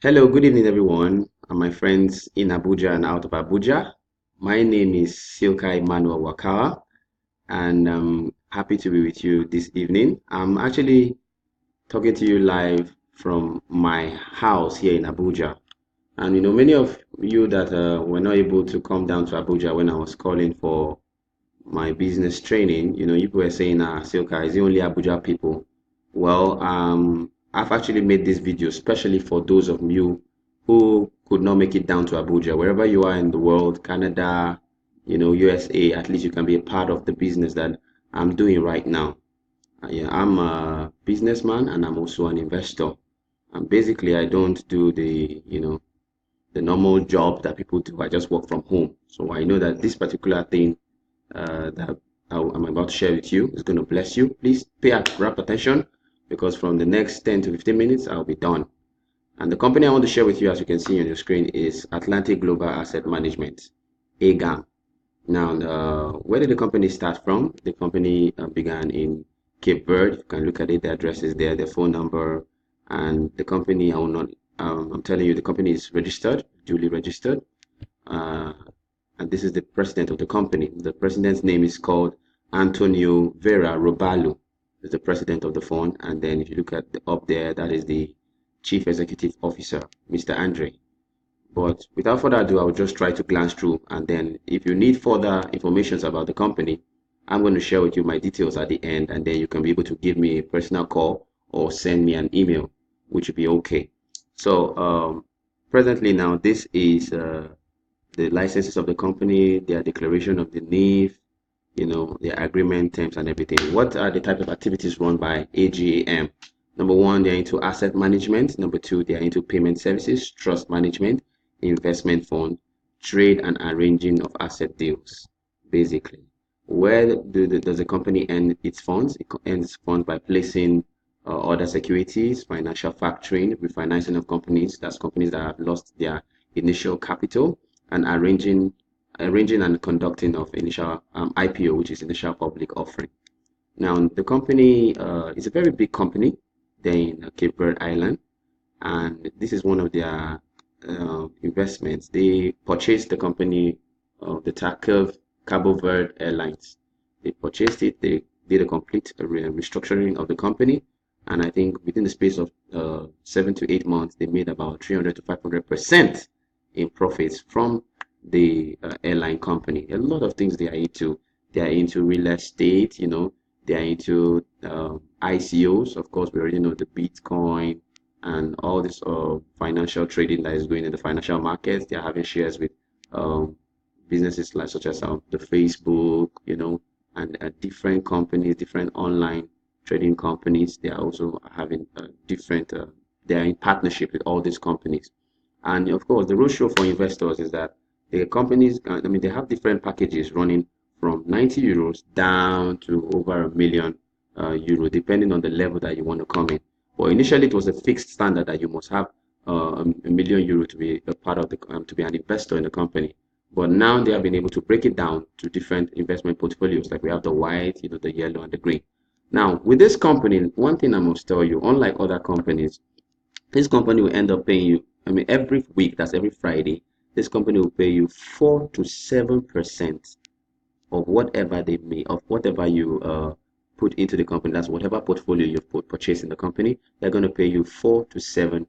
Hello, good evening, everyone, and my friends in Abuja and out of Abuja. My name is Silka Emmanuel Wakawa, and I'm happy to be with you this evening. I'm actually talking to you live from my house here in Abuja. And many of you that were not able to come down to Abuja when I was calling for my business training, you were saying, Silka, is it only Abuja people? Well, I've actually made this video especially for those of you who could not make it down to Abuja. Wherever you are in the world, Canada, USA, at least you can be a part of the business that I'm doing right now. Yeah, I'm a businessman and I'm also an investor. And basically, I don't do the normal job that people do. I just work from home. So I know that this particular thing that I'm about to share with you is going to bless you. Please pay rapt attention because from the next 10 to 15 minutes, I'll be done. And the company I want to share with you, as you can see on your screen, is Atlantic Global Asset Management, AGAM. Now, where did the company start from? The company began in Cape Verde. You can look at it, the address is there, the phone number, and the company, I will not, I'm telling you, the company is registered, duly registered. Uh, and this is the president of the company. The president's name is called Antonio Vera Robalu, is the president of the fund. And then if you look at up there, that is the chief executive officer, Mr. Andre. But without further ado, I'll just try to glance through. And then if you need further information about the company, I'm going to share with you my details at the end. And then you can be able to give me a personal call or send me an email, which would be okay. So presently now, this is the licenses of the company, their declaration of the NIF, their agreement terms and everything. What are the type of activities run by AGAM? Number one, they're into asset management. Number two, they're into payment services, trust management, investment fund, trade and arranging of asset deals, basically. Where does the company earn its funds? It earns funds by placing other securities, financial factoring, refinancing of companies. That's companies that have lost their initial capital, and arranging and conducting of initial IPO, which is initial public offering. Now, the company is a very big company there in Cape Verde Island, and this is one of their investments. They purchased the company of the TACAV Cabo Verde Airlines. They purchased it. They did a complete restructuring of the company, and I think within the space of 7 to 8 months, they made about 300 to 500% in profits from the airline company. A lot of things they are into. They are into real estate, they are into ICOs. Of course, we already know the Bitcoin and all this financial trading that is going in the financial markets. They are having shares with um, businesses like such as the Facebook, and different companies, different online trading companies. They are also having different. They are in partnership with all these companies. And of course, the roadshow for investors is that the companies, I mean, they have different packages running from 90 euros down to over a million euro, depending on the level that you want to come in. But initially, it was a fixed standard that you must have a million euro to be a part of the to be an investor in the company. But now they have been able to break it down to different investment portfolios, like we have the white, the yellow, and the green. Now, with this company, one thing I must tell you, unlike other companies, this company will end up paying you, I mean, every week, that's every Friday, this company will pay you 4 to 7% of whatever they make, of whatever you put into the company. That's whatever portfolio you've purchased in the company. They're going to pay you 4 to 7%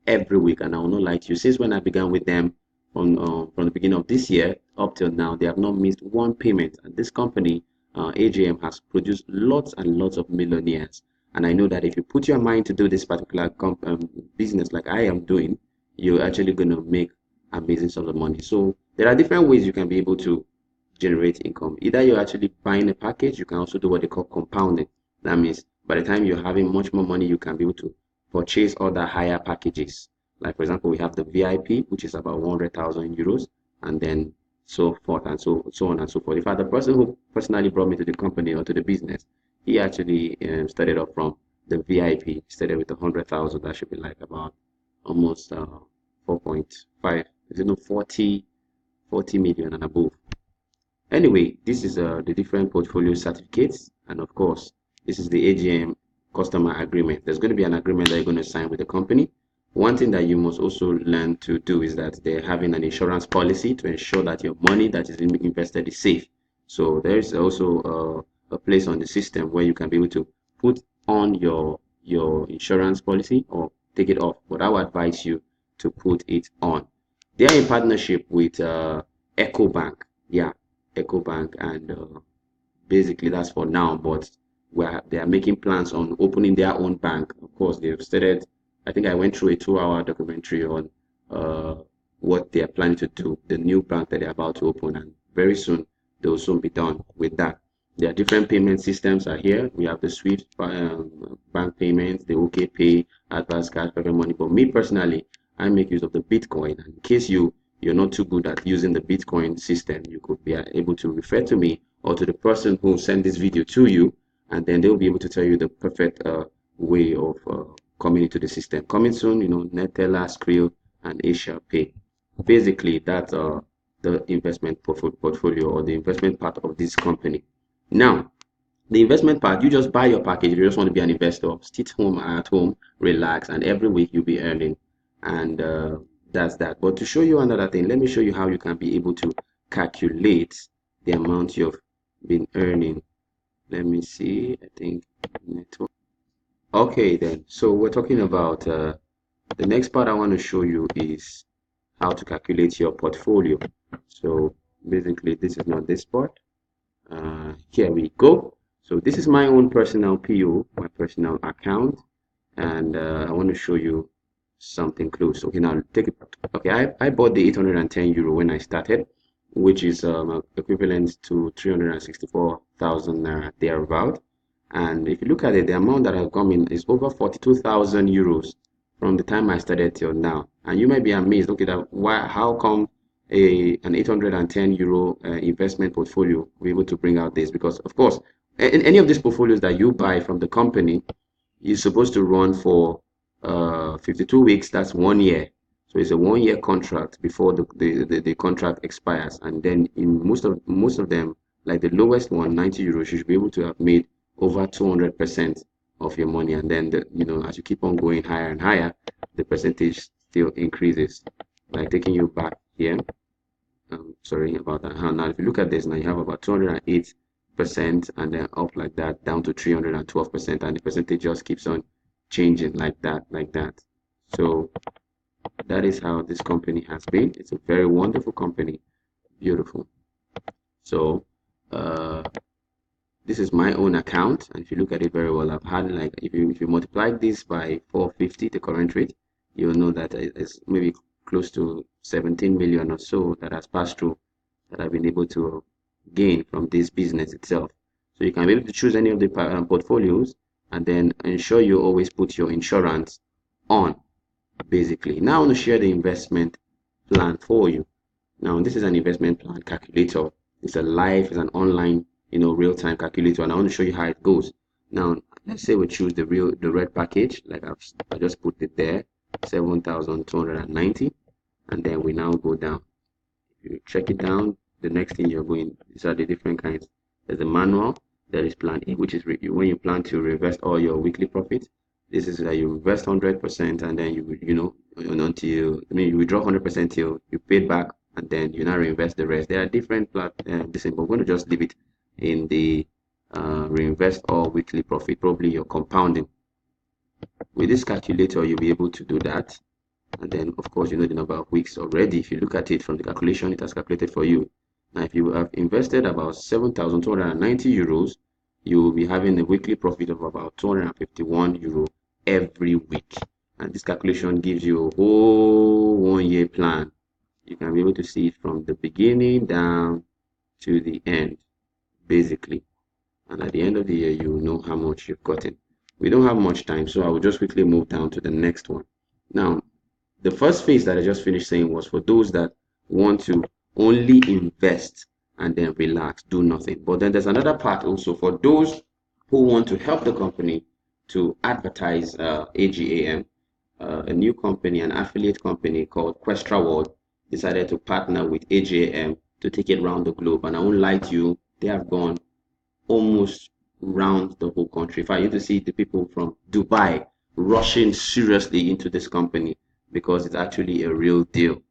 every week. And I will not lie to you, since when I began with them from the beginning of this year up till now, they have not missed one payment. And this company, AGM, has produced lots and lots of millionaires. And I know that if you put your mind to do this particular business like I am doing, you're actually going to make amazing sums of money. So there are different ways you can be able to generate income. Either you're actually buying a package, you can also do what they call compounding. That means by the time you're having much more money, you can be able to purchase other higher packages. Like for example, we have the VIP, which is about 100,000 euros, and then so forth and so on and so forth. In fact, the person who personally brought me to the company or to the business, he actually started off from the VIP, started with 100,000. That should be like about almost 4.5, is it no 40 million and above. Anyway, this is the different portfolio certificates, and of course, this is the AGM customer agreement. There's going to be an agreement that you're going to sign with the company, One thing that you must also learn to do is that they're having an insurance policy to ensure that your money that is invested is safe. So there is also a place on the system where you can be able to put on your insurance policy or take it off. But I would advise you to put it on. They are in partnership with EcoBank. Yeah, EcoBank, and basically that's for now. But where they are making plans on opening their own bank. Of course, they've started. I think I went through a 2-hour documentary on uh, what they are planning to do, the new bank that they're about to open, and very soon they will soon be done with that. There are different payment systems are here. We have the Swift bank payments, the OK Pay, Advance Cash, Pepper Money. But me personally, I make use of the Bitcoin. And in case you're not too good at using the Bitcoin system, you could be able to refer to me or to the person who sent this video to you, and then they'll be able to tell you the perfect way of coming into the system. Coming soon, Neteller, Skrill, and Asia Pay. Basically, that's the investment portfolio or the investment part of this company. Now, the investment part, you just buy your package. If you just want to be an investor, sit home at home, relax, and every week you'll be earning. And that's that. But to show you another thing, let me show you how you can be able to calculate the amount you've been earning. Let me see. I think network. Okay, then. So we're talking about the next part I want to show you is how to calculate your portfolio. So basically, this is not this part. Here we go. So this is my own personal PO, my personal account, and I want to show you something close. Okay, now take it. Okay, I bought the 810 euro when I started, which is equivalent to 364,000 naira thereabout. And if you look at it, the amount that has come in is over 42,000 euros from the time I started till now. And you might be amazed, okay, that how come an 810 euro investment portfolio we're able to bring out this? Because of course, in any of these portfolios that you buy from the company, you're supposed to run for 52 weeks. That's 1 year. So it's a 1 year contract before the contract expires. And then in most of them, like the lowest one, 90 euros, you should be able to have made over 200% of your money. And then as you keep on going higher and higher, the percentage still increases. Like taking you back here. Sorry about that. Now, if you look at this, now you have about 208%, and then up like that down to 312%, and the percentage just keeps on changing like that. So that is how this company has been. It's a very wonderful company, beautiful. So this is my own account, and if you look at it very well, I've had, like, if you multiply this by 450, the current rate, you'll know that it's maybe close to 17 million or so that has passed through, that I've been able to gain from this business itself. So you can be able to choose any of the portfolios, and then ensure you always put your insurance on. Basically, now I want to share the investment plan for you. Now, this is an investment plan calculator. It's an online, real-time calculator, and I want to show you how it goes. Now, let's say we choose the red package, like I just put it there, 7,290, and then we now go down. If you check it down, the next thing these are the different kinds. There's a manual, there is plan A, which is when you plan to reinvest all your weekly profits. This is that you invest 100%, and then until you withdraw 100% till you paid back, and then you now reinvest the rest. There are different but we're going to just leave it in the reinvest all weekly profit, probably your compounding. With this calculator, you'll be able to do that. And then, of course, you know the number of weeks already. If you look at it from the calculation, it has calculated for you. Now, if you have invested about 7,290 euros, you will be having a weekly profit of about 251 euro every week. And this calculation gives you a whole 1 year plan. You can be able to see it from the beginning down to the end, basically. And at the end of the year, you will know how much you've gotten. We don't have much time, so I will just quickly move down to the next one. Now, the first phase that I just finished saying was for those that want to only invest and then relax, do nothing. But then there's another part also for those who want to help the company to advertise AGAM. A new company, an affiliate company called Questra World, decided to partner with AGAM to take it around the globe. And I won't lie to you, they have gone almost round the whole country. If I used to see the people from Dubai rushing seriously into this company, because it's actually a real deal.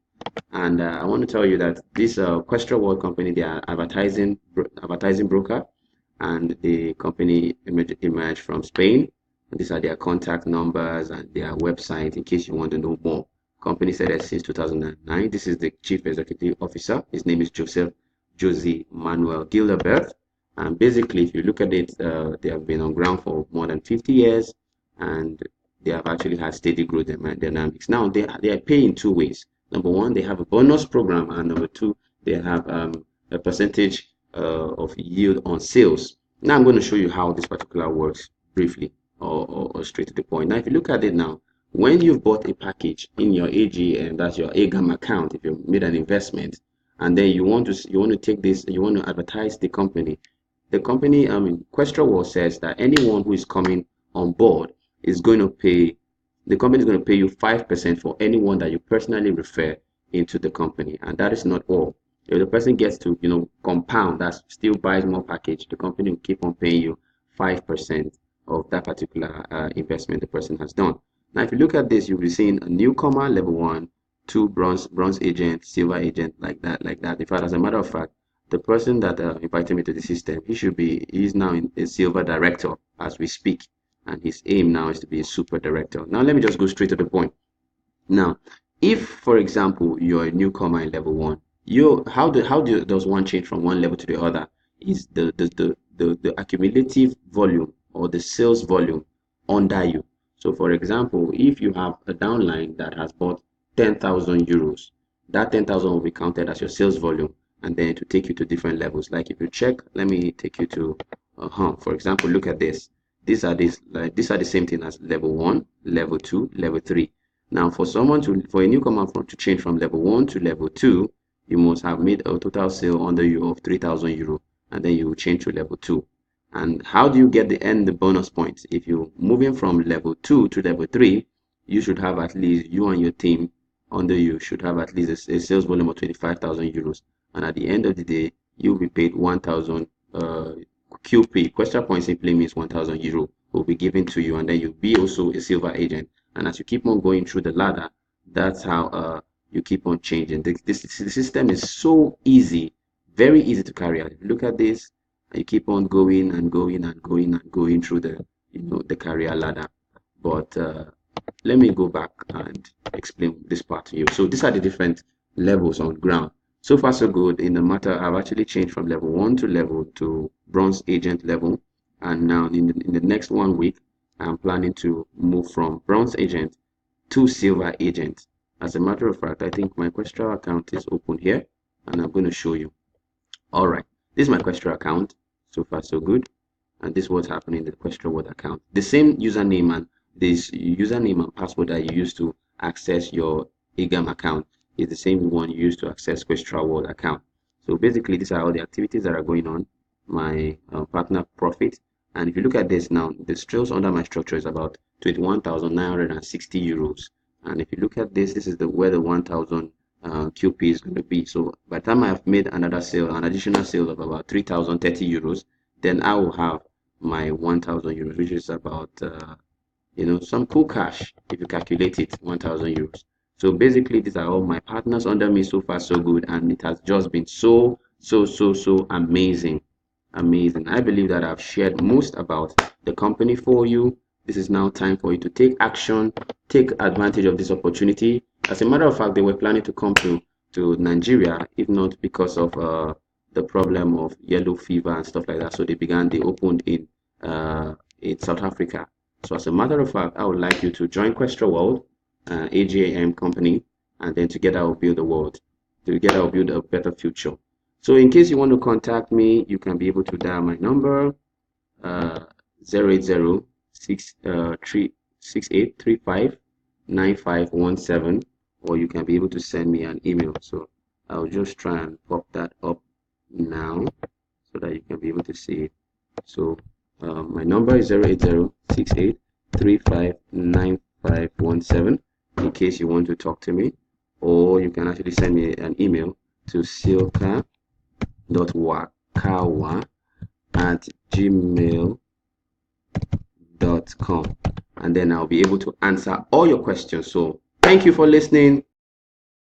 And I want to tell you that this Questra World company, they are advertising broker, and the company emerged from Spain. These are their contact numbers and their website in case you want to know more. Company started since 2009. This is the chief executive officer. His name is Jose Manuel Gilabert. And basically, if you look at it, they have been on ground for more than 50 years, and they have actually had steady growth dynamics. Now, they are paying two ways. Number one, they have a bonus program, and number two, they have a percentage of yield on sales. Now, I'm going to show you how this particular works briefly, or straight to the point. Now, if you look at it now, when you've bought a package in your AGM, that's your AGAM account, if you made an investment, and then you want to take this, you want to advertise the company. The company, Questra World says that anyone who is coming on board is going to pay, the company is going to pay you 5% for anyone that you personally refer into the company. And that is not all. If the person gets to, compound, that still buys more package, the company will keep on paying you 5% of that particular investment the person has done. Now, if you look at this, you'll be seeing a newcomer, level 1, 2 bronze agent, silver agent, like that. In fact, as a matter of fact, the person that invited me to the system, he's now a silver director as we speak, and his aim now is to be a super director. Now, let me just go straight to the point. Now, if, for example, you're a newcomer in level 1, does one change from one level to the other? Is the accumulative volume or the sales volume under you. So, for example, if you have a downline that has bought 10,000 euros, that 10,000 will be counted as your sales volume, and then to take you to different levels. Like if you check, let me take you to, for example, look at this. These are the same thing as level 1, level 2, level 3. Now, for a newcomer to change from level 1 to level 2, you must have made a total sale under you of 3,000 euro, and then you will change to level 2. And how do you get the bonus points? If you're moving from level 2 to level 3, you should have at least, you and your team under you should have at least a sales volume of 25,000 euros. And at the end of the day, you'll be paid 1,000 QP. Questra point simply means 1,000 euro will be given to you, and then you'll be also a silver agent. And as you keep on going through the ladder, that's how you keep on changing. The system is so easy, very easy to carry out. If you look at this, you keep on going and going and going and going through the career ladder. But let me go back and explain this part to you. So these are the different levels on ground. So far, so good. In the matter, I've actually changed from level 1 to bronze agent level. And now in the next 1 week, I'm planning to move from bronze agent to silver agent. As a matter of fact, I think my Questra account is open here, and I'm going to show you. All right, this is my Questra account. So far, so good. And this is what's happening in the Questra World account. The same username and password that you used to access your AGAM account is the same one you use to access Questra World account. So basically, these are all the activities that are going on. My partner profit. And if you look at this now, the sales under my structure is about 21,960 euros. And if you look at this, this is where the 1,000 QP is going to be. So by the time I have made an additional sale of about 3,030 euros, then I will have my 1,000 euros, which is about some cool cash if you calculate it, 1,000 euros. So basically, these are all my partners under me. So far, so good, and it has just been so amazing. I believe that I've shared most about the company for you. This is now time for you to take action, take advantage of this opportunity. As a matter of fact, they were planning to come to Nigeria, if not because of the problem of yellow fever and stuff like that. So they opened in South Africa. So as a matter of fact, I would like you to join Questra World, AGAM company, and then together we'll build the world. Together we'll build a better future. So in case you want to contact me, you can be able to dial my number 080 6835 9517, or you can be able to send me an email. So I'll just try and pop that up now so that you can be able to see it. So my number is 080 6835 9517 in case you want to talk to me, or you can actually send me an email to silka.wakawa@gmail.com, and then I'll be able to answer all your questions. So Thank you for listening.